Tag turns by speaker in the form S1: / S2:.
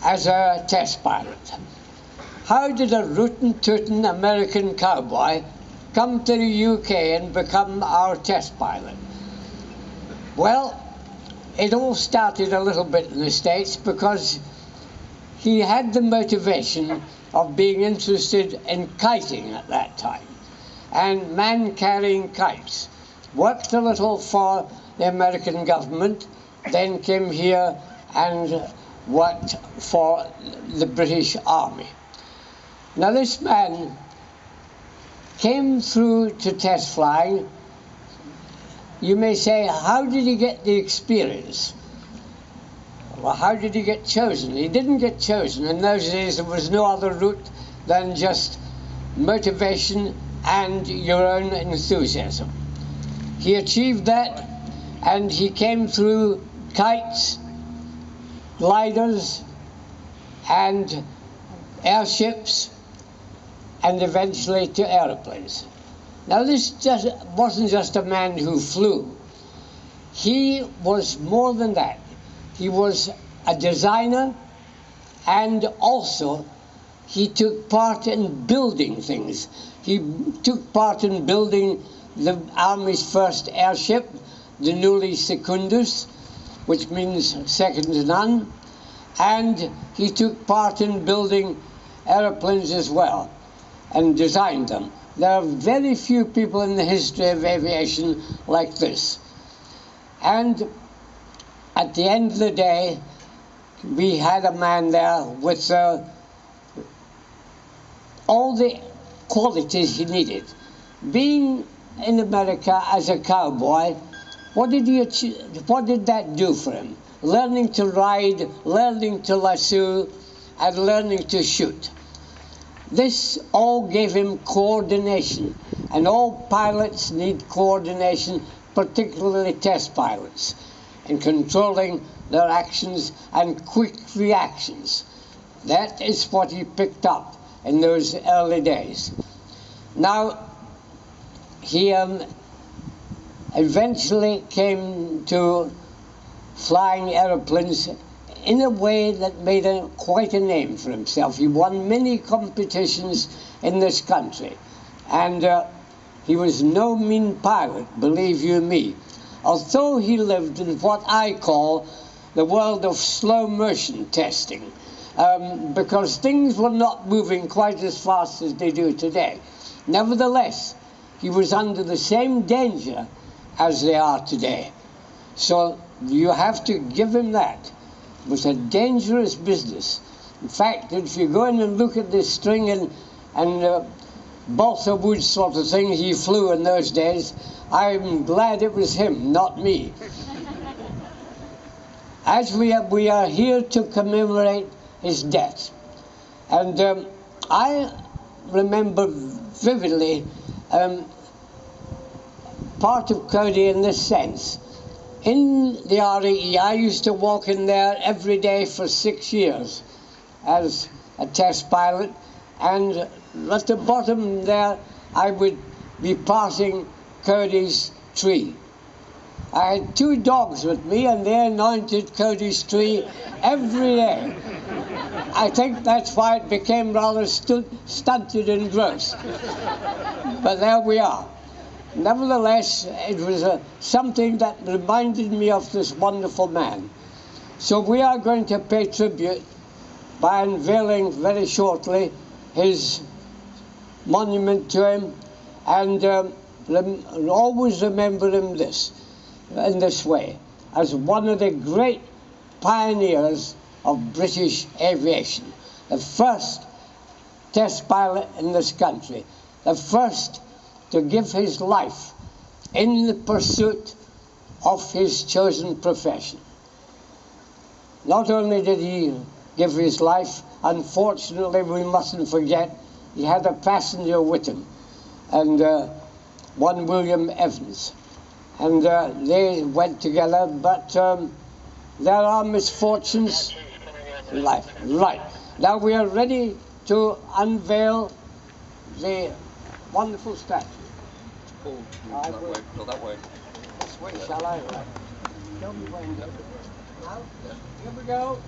S1: as a test pilot. How did a rootin' American cowboy come to the UK and become our test pilot? Well, it all started a little bit in the States because he had the motivation of being interested in kiting at that time, and man-carrying kites. Worked a little for the American government, then came here and worked for the British Army. Now this man came through to test flying. You may say, how did he get the experience? Well, how did he get chosen? He didn't get chosen. In those days, there was no other route than just motivation and your own enthusiasm. He achieved that, and he came through kites, gliders, and airships, and eventually to aeroplanes. Now, this wasn't just a man who flew. He was more than that. He was a designer, and also he took part in building things. He took part in building the Army's first airship, the Nulli Secundus, which means second to none, and he took part in building aeroplanes as well, and designed them. There are very few people in the history of aviation like this. And at the end of the day, we had a man there with all the qualities he needed. Being in America as a cowboy, what did he achieve? What did that do for him? Learning to ride, learning to lasso, and learning to shoot. This all gave him coordination, and all pilots need coordination, particularly test pilots, in controlling their actions and quick reactions. That is what he picked up in those early days. Now, he eventually came to flying aeroplanes in a way that made quite a name for himself. He won many competitions in this country, and he was no mean pilot, believe you me. Although he lived in what I call the world of slow motion testing, because things were not moving quite as fast as they do today. Nevertheless, he was under the same danger as they are today. So you have to give him that. It was a dangerous business. In fact, if you go in and look at this string and balsa wood sort of thing he flew in those days, I'm glad it was him, not me. As we are here to commemorate his death. And I remember vividly part of Cody in this sense. In the RAE, I used to walk in there every day for 6 years as a test pilot, and at the bottom there I would be passing Cody's tree. I had 2 dogs with me, and they anointed Cody's tree every day. I think that's why it became rather stunted and gross. But there we are. Nevertheless, it was something that reminded me of this wonderful man. So we are going to pay tribute by unveiling very shortly his monument to him, and always remember him in this way, as one of the great pioneers of British aviation, the first test pilot in this country, the first to give his life in the pursuit of his chosen profession. Not only did he give his life, unfortunately we mustn't forget, he had a passenger with him, and one William Evans. And they went together, but there are misfortunes in life. Right. Now we are ready to unveil the wonderful statue.
S2: Oh, that way, not that way.
S1: This way, shall I? Right. Tell me when. Now, here we go.